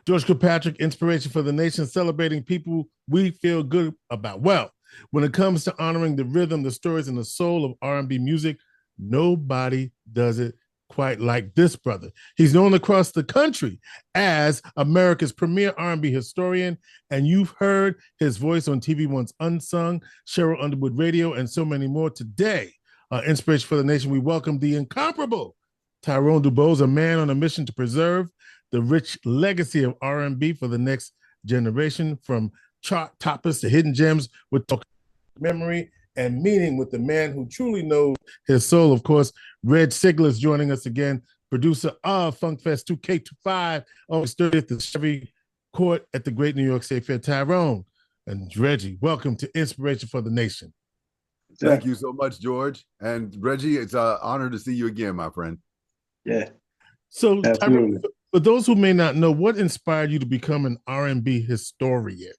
George Kilpatrick Inspiration for the Nation, celebrating people we feel good about. Well, when it comes to honoring the rhythm, the stories, and the soul of R&B music, nobody does it quite like this brother. He's known across the country as America's premier R&B historian, and you've heard his voice on TV One's Unsung, Cheryl Underwood Radio, and so many more. Today, Inspiration for the Nation, we welcome the incomparable Tyrone DuBose, a man on a mission to preserve the rich legacy of R&B for the next generation, from chart toppers to hidden gems, with memory and meaning with the man who truly knows his soul. Of course, Reggie Seigler is joining us again, producer of FunkFest 2k25, August 30th at Chevy Court at the Great New York State Fair. Tyrone and Reggie, welcome to Inspiration for the Nation. Thank you so much, George. And Reggie, it's an honor to see you again, my friend. Yeah. So, Tyrone, for those who may not know, what inspired you to become an R&B historian?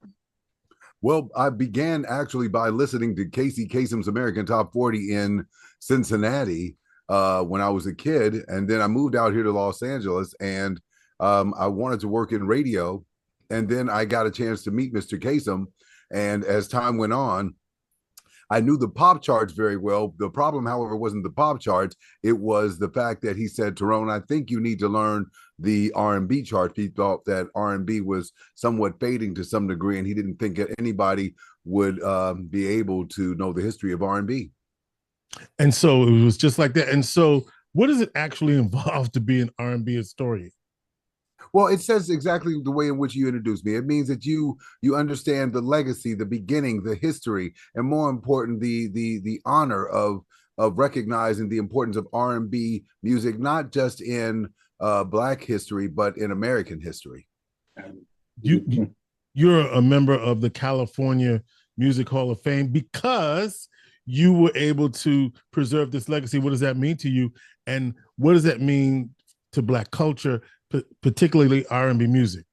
Well, I began actually by listening to Casey Kasem's American Top 40 in Cincinnati when I was a kid. And then I moved out here to Los Angeles, and I wanted to work in radio. And then I got a chance to meet Mr. Kasem. And as time went on, I knew the pop charts very well. The problem, however, wasn't the pop charts. It was the fact that he said, Tyrone, I think you need to learn the R&B charts. He thought that R&B was somewhat fading to some degree, and he didn't think that anybody would be able to know the history of R&B. And so it was just like that. And so what does it actually involve to be an R&B historian? Well, it says exactly the way in which you introduced me. It means that you understand the legacy, the beginning, the history, and more important, the honor of recognizing the importance of R&B music, not just in Black history, but in American history. You're a member of the California Music Hall of Fame because you were able to preserve this legacy. What does that mean to you? And what does that mean to Black culture, particularly R&B music?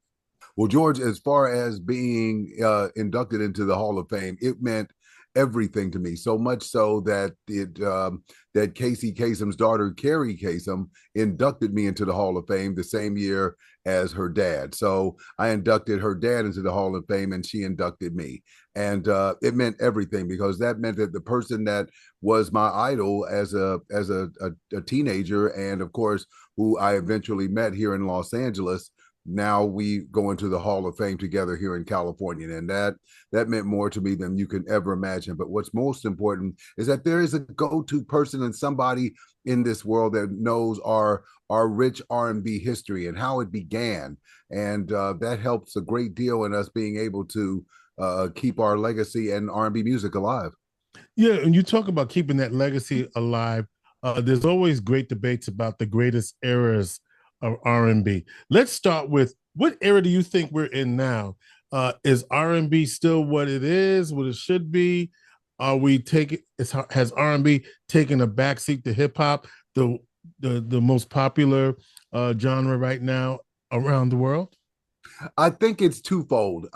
Well, George, as far as being inducted into the Hall of Fame, it meant everything to me, so much so that that Casey Kasem's daughter, Carrie Kasem, inducted me into the Hall of Fame the same year as her dad. So I inducted her dad into the Hall of Fame, and she inducted me. And it meant everything, because that meant that the person that was my idol as a teenager, and of course, who I eventually met here in Los Angeles, now we go into the Hall of Fame together here in California. And that meant more to me than you can ever imagine. But what's most important is that there is a go-to person and somebody in this world that knows our rich R&B history and how it began. And that helps a great deal in us being able to keep our legacy and R&B music alive. Yeah, and you talk about keeping that legacy alive. There's always great debates about the greatest eras of R&B. Let's start with, what era do you think we're in now? Is R&B still what it is, what it should be? Has R&B taken a backseat to hip hop, the most popular genre right now around the world? I think it's twofold.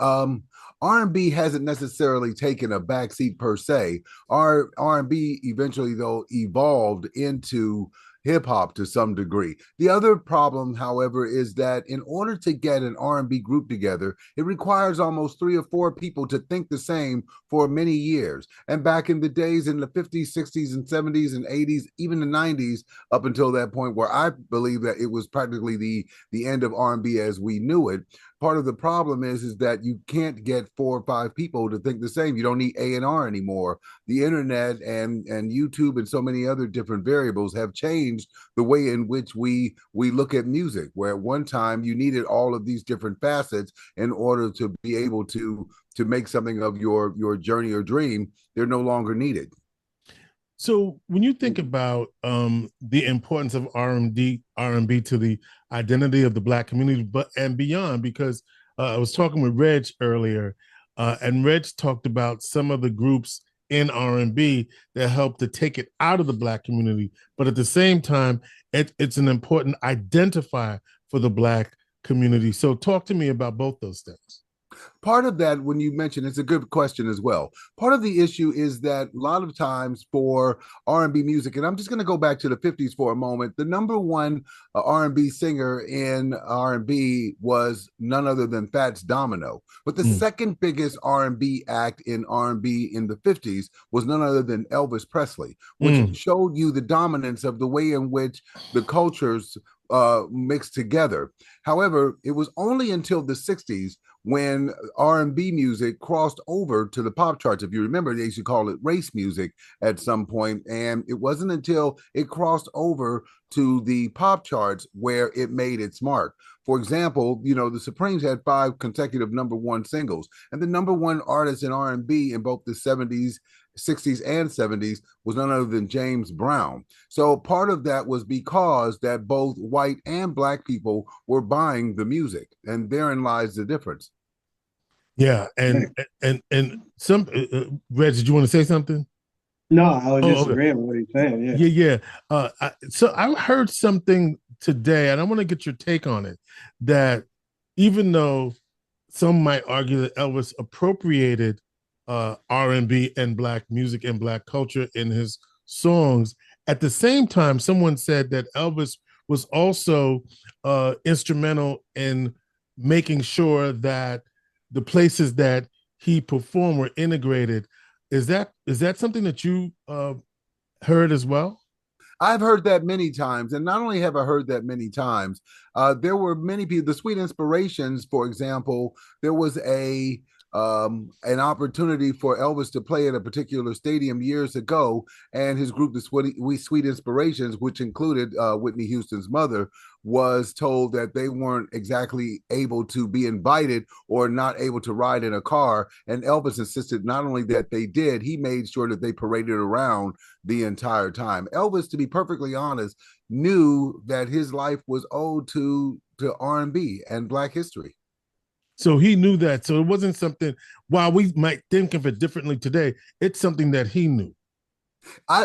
R&B hasn't necessarily taken a backseat per se. R&B eventually, though, evolved into hip hop to some degree. The other problem, however, is that in order to get an R&B group together, it requires almost 3 or 4 people to think the same for many years. And back in the days in the 50s, 60s, and 70s, and 80s, even the 90s, up until that point where I believe that it was practically the end of R&B as we knew it. Part of the problem is that you can't get 4 or 5 people to think the same. You don't need A&R anymore. The internet and YouTube and so many other different variables have changed the way in which we look at music, where at one time you needed all of these different facets in order to be able to make something of your journey or dream. They're no longer needed. So when you think about the importance of R&B to the identity of the Black community, and beyond, because I was talking with Reg earlier, and Reg talked about some of the groups in R&B that helped to take it out of the Black community, but at the same time, it's an important identifier for the Black community. So talk to me about both those things. Part of that, when you mention, it's a good question as well. Part of the issue is that a lot of times for R&B music, and I'm just going to go back to the 50s for a moment, the number one R&B singer in R&B was none other than Fats Domino. But the second biggest R&B act in R&B in the 50s was none other than Elvis Presley, which showed you the dominance of the way in which the cultures mixed together. However, it was only until the 60s when R&B music crossed over to the pop charts. If you remember, they used to call it race music at some point, and it wasn't until it crossed over to the pop charts where it made its mark. For example, you know, the Supremes had 5 consecutive number one singles, and the number one artist in R&B in both the 70s, 60s, and 70s was none other than James Brown. So part of that was because that both white and black people were buying the music, and therein lies the difference. Yeah, and some Reg, did you want to say something? No, I was just Okay. agreeing with what he's saying. Yeah. Yeah. So I heard something today, and I want to get your take on it. That even though some might argue that Elvis appropriated R&B and black music and black culture in his songs, at the same time, someone said that Elvis was also instrumental in making sure that the places that he performed were integrated. Is that something that you heard as well? I've heard that many times, and not only have I heard that many times, there were many people. The Sweet Inspirations, for example, there was an opportunity for Elvis to play at a particular stadium years ago, and his group, the Sweet Inspirations, which included Whitney Houston's mother, was told that they weren't exactly able to be invited or not able to ride in a car. And Elvis insisted not only that they did, he made sure that they paraded around the entire time. Elvis, to be perfectly honest, knew that his life was owed to R&B and Black history. So he knew that. So it wasn't something, while we might think of it differently today, it's something that he knew.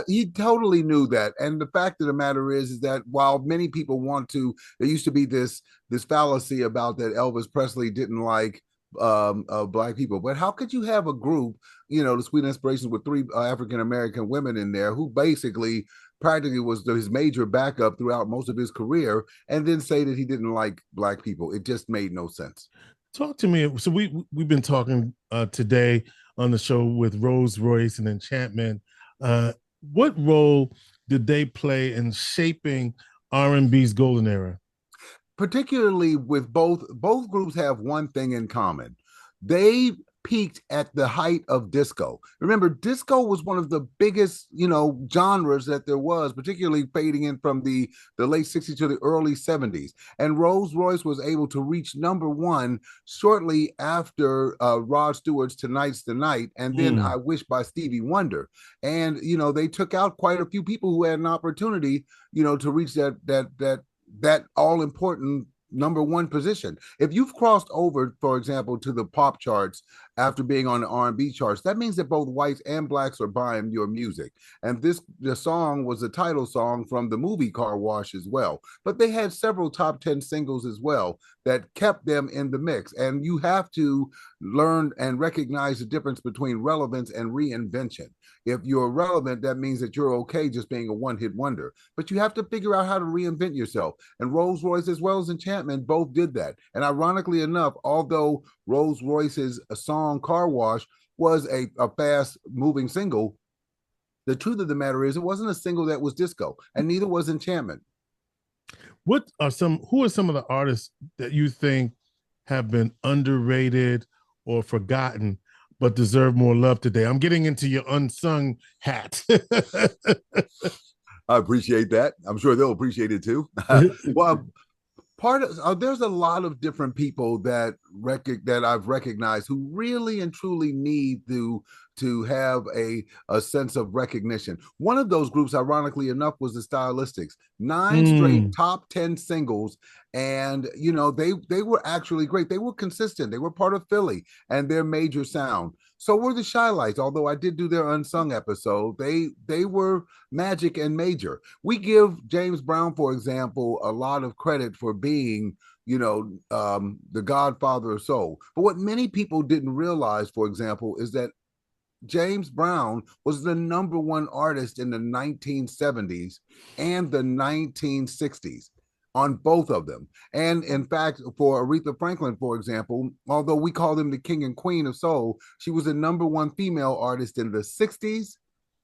He totally knew that. And the fact of the matter is that while many people want to, there used to be this fallacy about that Elvis Presley didn't like black people. But how could you have a group, you know, the Sweet Inspirations, with 3 African-American women in there who basically practically was his major backup throughout most of his career, and then say that he didn't like black people? It just made no sense. Talk to me. So we've been talking today on the show with Rose Royce and Enchantment. What role did they play in shaping R&B's golden era? Particularly with both groups have one thing in common. They peaked at the height of disco. Remember, disco was one of the biggest, you know, genres that there was, particularly fading in from the late 60s to the early 70s. And Rose Royce was able to reach number one shortly after Rod Stewart's Tonight's the Night, and then I Wish by Stevie Wonder. And, you know, they took out quite a few people who had an opportunity, you know, to reach that all important number one position. If you've crossed over, for example, to the pop charts after being on the R&B charts, that means that both whites and blacks are buying your music. And the song was a title song from the movie Car Wash as well. But they had several top 10 singles as well that kept them in the mix. And you have to learn and recognize the difference between relevance and reinvention. If you're relevant, that means that you're okay just being a one-hit wonder. But you have to figure out how to reinvent yourself. And Rose Royce, as well as Enchantment, both did that. And ironically enough, although Rose Royce's song Car Wash was a fast-moving single, the truth of the matter is it wasn't a single that was disco, and neither was Enchantment. Who are some of the artists that you think have been underrated or forgotten but deserve more love today? I'm getting into your unsung hat. I appreciate that. I'm sure they'll appreciate it too. Well, there's a lot of different people that I've recognized who really and truly need to to have a sense of recognition. One of those groups, ironically enough, was the Stylistics. 9 straight top 10 singles, and you know, they were actually great. They were consistent. They were part of Philly and their major sound. So were the Shy Lights, although I did do their unsung episode. They were magic and major. We give James Brown, for example, a lot of credit for being, you know, the godfather of soul. But what many people didn't realize, for example, is that James Brown was the #1 artist in the 1970s and the 1960s on both of them. And in fact, for Aretha Franklin, for example, although we call them the king and queen of soul, she was the #1 female artist in the 60s,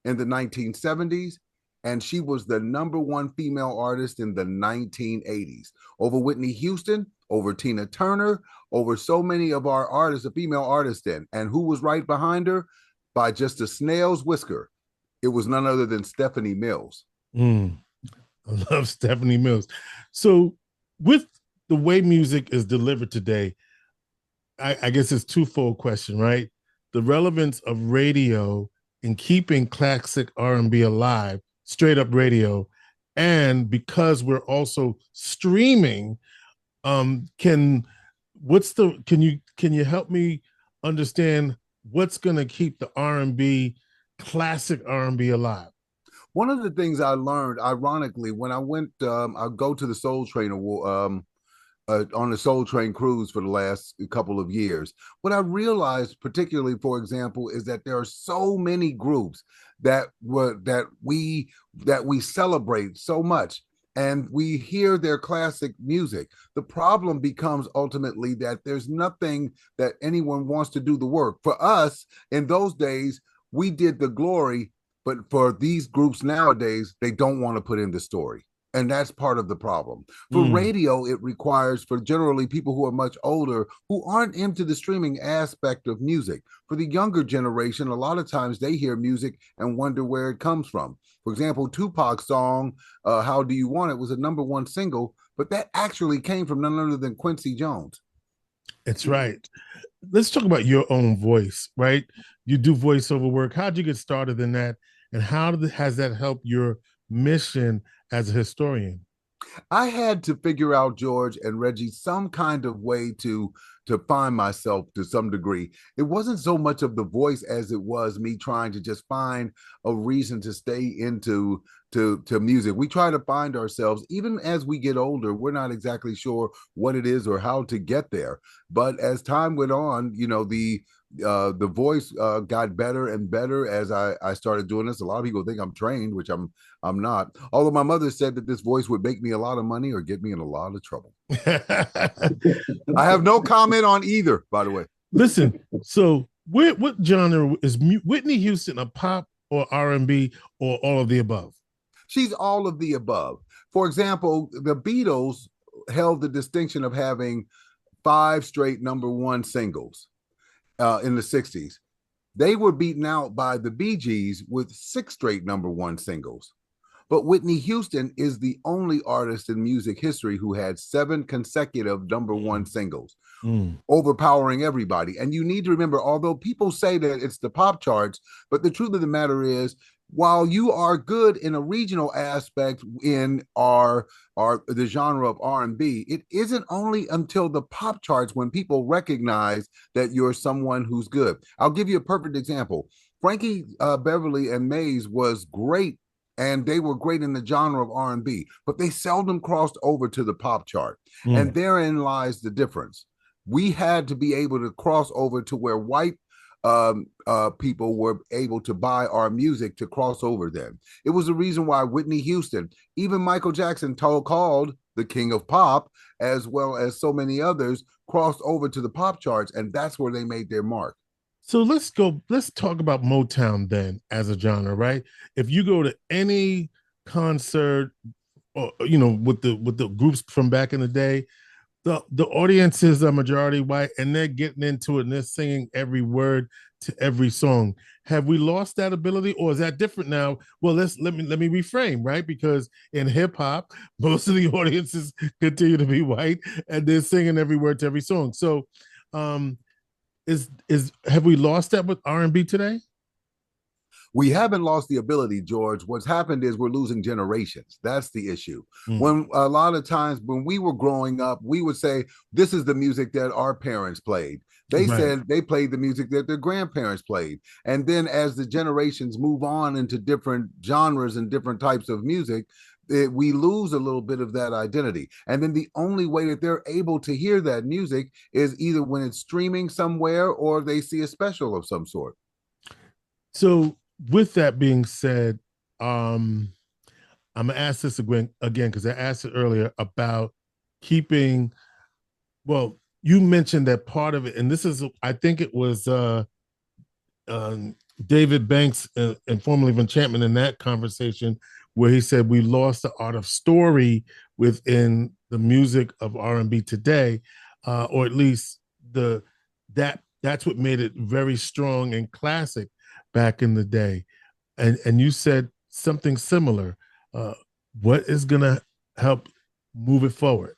in the 1970s, and she was the #1 female artist in the 1980s. Over Whitney Houston, over Tina Turner, over so many of our artists, the female artists then. And who was right behind her? By just a snail's whisker, it was none other than Stephanie Mills. I love Stephanie Mills. So with the way music is delivered today, I guess it's twofold question, right? The relevance of radio in keeping classic R&B alive, straight up radio, and because we're also streaming, can you help me understand what's going to keep the R&B, classic R&B alive? One of the things I learned, ironically, when I went, I go to the Soul Train on the Soul Train cruise for the last couple of years. What I realized, particularly, for example, is that there are so many groups that we celebrate so much, and we hear their classic music. The problem becomes ultimately that there's nothing that anyone wants to do the work. For us, in those days, we did the glory, but for these groups nowadays, they don't want to put in the story. And that's part of the problem. For radio, it requires, for generally people who are much older, who aren't into the streaming aspect of music. For the younger generation, a lot of times they hear music and wonder where it comes from. For example, Tupac's song, How Do You Want It, was a #1 single, but that actually came from none other than Quincy Jones. That's right. Let's talk about your own voice, right? You do voiceover work. How'd you get started in that? And how has that helped your mission as a historian? I had to figure out, George and Reggie, some kind of way to find myself to some degree. It wasn't so much of the voice as it was me trying to just find a reason to stay into music. We try to find ourselves, even as we get older, we're not exactly sure what it is or how to get there. But as time went on, you know, the voice got better and better as I started doing this. A lot of people think I'm trained, which I'm not. Although my mother said that this voice would make me a lot of money or get me in a lot of trouble. I have no comment on either, by the way. Listen, so what genre is Whitney Houston, a pop or R&B or all of the above? She's all of the above. For example, the Beatles held the distinction of having 5 straight #1 singles in the 60s. They were beaten out by the Bee Gees with 6 straight #1 singles. But Whitney Houston is the only artist in music history who had 7 consecutive #1 singles, overpowering everybody. And you need to remember, although people say that it's the pop charts, but the truth of the matter is, while you are good in a regional aspect in the genre of R&B, it isn't only until the pop charts when people recognize that you're someone who's good. I'll give you a perfect example. Frankie Beverly and Mays was great, and they were great in the genre of R&B, but they seldom crossed over to the pop chart. And therein lies the difference. We had to be able to cross over to where white people were able to buy our music to cross over then. It was the reason why Whitney Houston, even Michael Jackson, called the king of pop, as well as so many others, crossed over to the pop charts, and that's where they made their mark. So let's talk about Motown then as a genre, right? If you go to any concert, or you know, with the groups from back in the day, the audiences are majority white, and they're getting into it and they're singing every word to every song. Have we lost that ability, or is that different now? Well, let me reframe, right? Because in hip hop, most of the audiences continue to be white, and they're singing every word to every song. So, have we lost that with R&B today? We haven't lost the ability, George. What's happened is we're losing generations. That's the issue. When a lot of times when we were growing up, we would say, this is the music that our parents played. They said they played the music that their grandparents played. And then as the generations move on into different genres and different types of music, we lose a little bit of that identity. And then the only way that they're able to hear that music is either when it's streaming somewhere or they see a special of some sort. So with that being said, I'm gonna ask this again because I asked it earlier about keeping. Well, you mentioned that part of it, and this is, I think it was David Banks and formerly of Enchantment in that conversation where he said we lost the art of story within the music of R&B today, or at least that's what made it very strong and classic back in the day. And you said something similar. What is gonna help move it forward?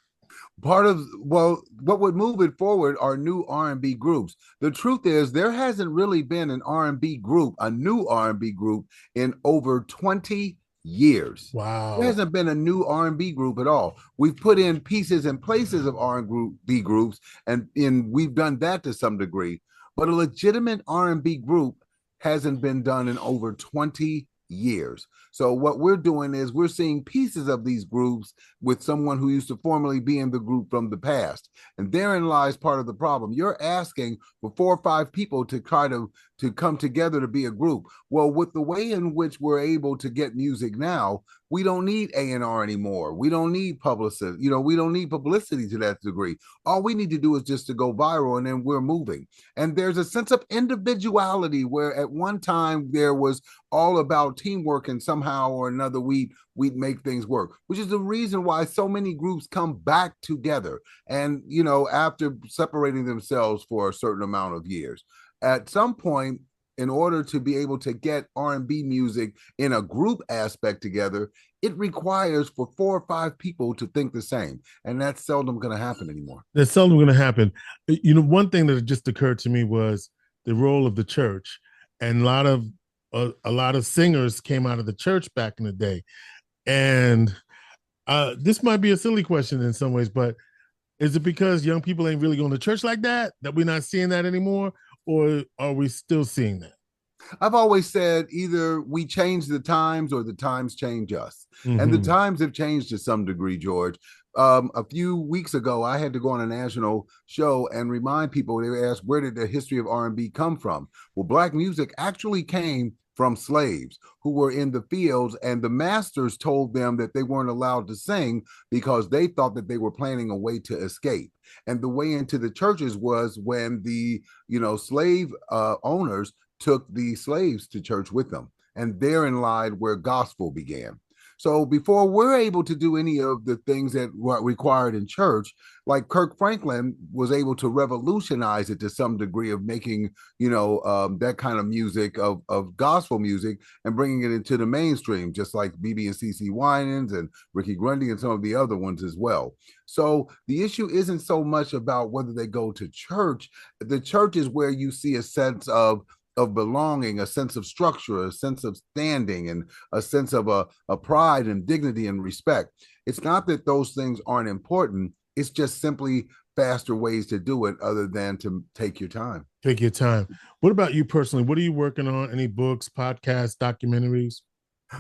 What would move it forward are new R&B groups. The truth is there hasn't really been an R&B group, a new R&B group in over 20 years. Wow. There hasn't been a new R&B group at all. We've put in pieces and places of R&B groups, and we've done that to some degree, but a legitimate R&B group hasn't been done in over 20 years. So what we're doing is we're seeing pieces of these groups with someone who used to formerly be in the group from the past. And therein lies part of the problem. You're asking for 4 or 5 people to try to come together to be a group. Well, with the way in which we're able to get music now, we don't need A&R anymore. We don't need publicity. We don't need publicity to that degree. All we need to do is just to go viral, and then we're moving. And there's a sense of individuality where at one time there was all about teamwork, and somehow or another we'd make things work, which is the reason why so many groups come back together. And, after separating themselves for a certain amount of years, at some point, in order to be able to get R&B music in a group aspect together, it requires for 4 or 5 people to think the same. And that's seldom going to happen anymore. That's seldom going to happen. One thing that just occurred to me was the role of the church. And a lot of singers came out of the church back in the day. And this might be a silly question in some ways, but is it because young people ain't really going to church like that we're not seeing that anymore? Or are we still seeing that? I've always said either we change the times or the times change us. Mm-hmm. And the times have changed to some degree, George. A few weeks ago, I had to go on a national show and remind people. They were asked, where did the history of R&B come from? Well, Black music actually came from slaves who were in the fields, and the masters told them that they weren't allowed to sing because they thought that they were planning a way to escape. And the way into the churches was when the slave owners took the slaves to church with them, and therein lied where gospel began. So before we're able to do any of the things that were required in church, like Kirk Franklin was able to revolutionize it to some degree of making, that kind of music of gospel music and bringing it into the mainstream, just like BB and CC Winans and Ricky Grundy and some of the other ones as well. So the issue isn't so much about whether they go to church. The church is where you see a sense of belonging, a sense of structure, a sense of standing, and a sense of a pride and dignity and respect. It's not that those things aren't important. It's just simply faster ways to do it other than to take your time. Take your time. What about you personally? What are you working on? Any books, podcasts, documentaries?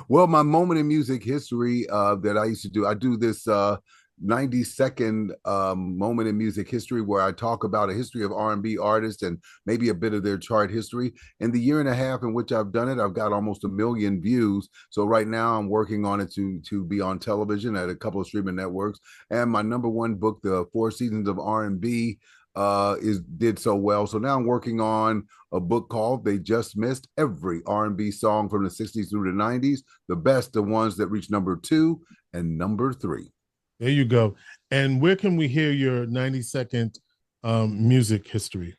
Well, my moment in music history that I used to do, I do this 90-second moment in music history where I talk about a history of R&B artists and maybe a bit of their chart history. In the year and a half in which I've done it, I've got almost 1 million views. So right now I'm working on it to be on television at a couple of streaming networks. And my #1 book, The 4 Seasons of R&B, did so well. So now I'm working on a book called They Just Missed Every R&B Song from the 60s through the 90s, the best, the ones that reached #2 and #3. There you go. And where can we hear your 90-second music history?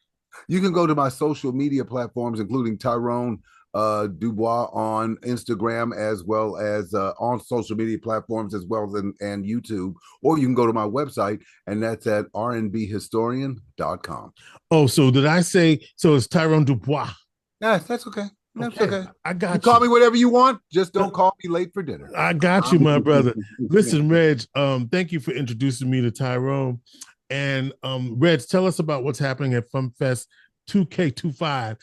You can go to my social media platforms, including Tyrone DuBose on Instagram, as well as on social media platforms, as well as and YouTube. Or you can go to my website, and that's at rnbhistorian.com. Oh, so did I say, so it's Tyrone DuBose? Yeah, that's okay. That's Okay, okay. I got You you. call me whatever you want. Just don't call me late for dinner. I got you, my brother. Listen, Reg, thank you for introducing me to Tyrone. And Reg, tell us about what's happening at FunkFest 2k25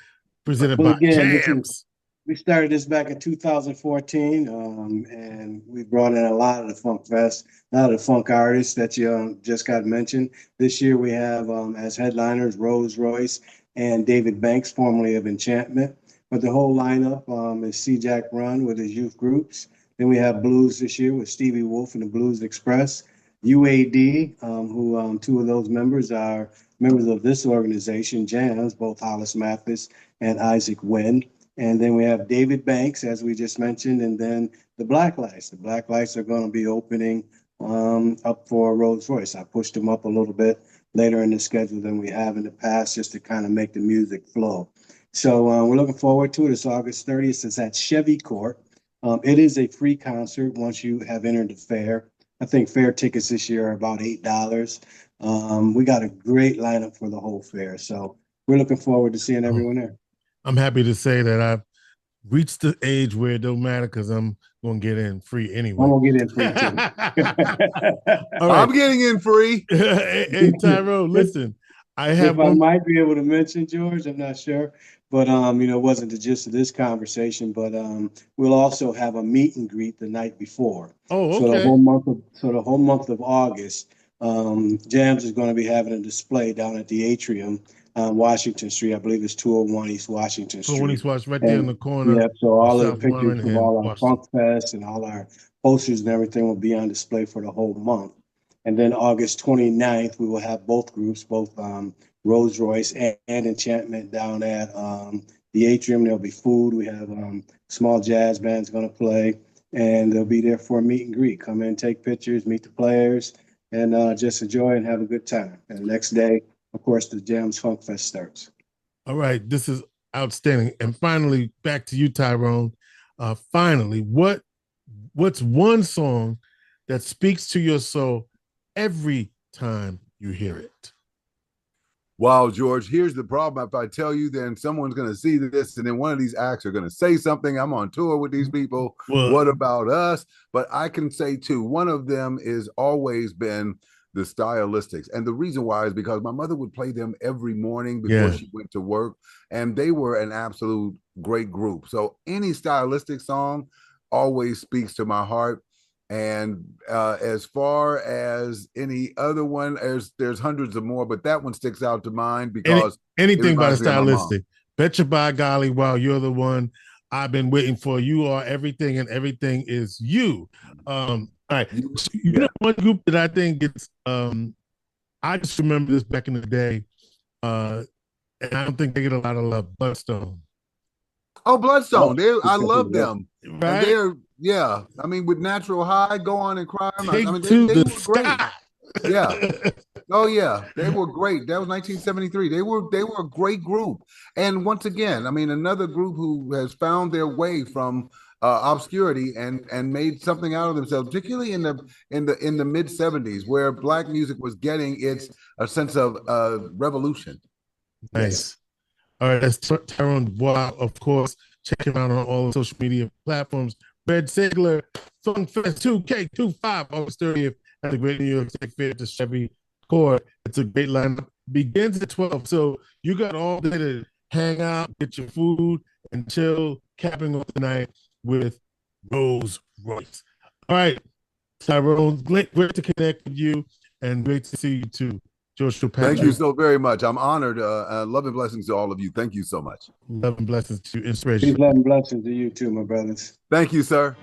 presented Well, by again, JAMS. we started this back in 2014, and we brought in a lot of the Funk Fest, a lot of the funk artists that you just got mentioned. This year we have as headliners Rose Royce and David Banks, formerly of Enchantment. But the whole lineup is C. Jack Run with his youth groups. Then we have blues this year with Stevie Wolf and the Blues Express. UAD, who two of those members are members of this organization, JAMS, both Hollis Mathis and Isaac Wynn. And then we have David Banks, as we just mentioned, and then the Black Lights. The Black Lights are going to be opening up for Rolls Royce. I pushed them up a little bit later in the schedule than we have in the past, just to kind of make the music flow. So we're looking forward to it. It's August 30th. It's at Chevy Court. It is a free concert once you have entered the fair. I think fair tickets this year are about $8. We got a great lineup for the whole fair. So we're looking forward to seeing everyone there. I'm happy to say that I've reached the age where it don't matter because I'm going to get in free anyway. I'm going to get in free too. All right. I'm getting in free. Hey, Tyrone, listen. I might be able to mention, George, I'm not sure. But, it wasn't the gist of this conversation. But we'll also have a meet and greet the night before. Oh, okay. So the whole month of August, JAMS is going to be having a display down at the Atrium on Washington Street. I believe it's 201 East Washington Street. 201 East Washington, right there in the corner. Yeah, so all of the South pictures Warren of all our Washington. Funk Fest and all our posters and everything will be on display for the whole month. And then August 29th, we will have both groups, both Rolls Royce and Enchantment down at the Atrium. There'll be food. We have small jazz bands going to play, and they'll be there for a meet and greet. Come in, take pictures, meet the players, and just enjoy and have a good time. And the next day, of course, the JAMS Funk Fest starts. All right, this is outstanding. And finally, back to you, Tyrone. Finally, what's one song that speaks to your soul every time you hear it? Wow, George, here's the problem. If I tell you, then someone's going to see this, and then one of these acts are going to say something. I'm on tour with these people. Well, what about us? But I can say, too, one of them is always been the Stylistics. And the reason why is because my mother would play them every morning before she went to work. And they were an absolute great group. So any Stylistic song always speaks to my heart. And as far as any other one, there's hundreds of more, but that one sticks out to mind because anything by the Stylistic. Betcha by golly, wow, you're the one I've been waiting for. You are everything, and everything is you. All right. You know one group that I think it's I just remember this back in the day, and I don't think they get a lot of love. Bloodstone. Oh, Bloodstone. I love them. Right? And they're, I mean, with Natural High, Go On and Cry. Take I mean, to they the were great. sky. Yeah. Oh, yeah. They were great. That was 1973. They were a great group. And once again, I mean, another group who has found their way from obscurity and made something out of themselves, particularly in the mid 70s, where Black music was getting a sense of revolution. Nice. All right, that's Tyrone DuBose, of course. Check him out on all the social media platforms. Reggie Seigler, FunkFest 2k25, August 30th at the Great New York Tech Fair at the Chevy Court. It's a great lineup. Begins at 12, so you got all day to hang out, get your food, and chill, capping off the night with Rose Royce. All right, Tyrone, great to connect with you, and great to see you too. George Kilpatrick. Thank you so very much. I'm honored. Love and blessings to all of you. Thank you so much. Love and blessings to Inspiration. Peace, love, and blessings to you too, my brothers. Thank you, sir.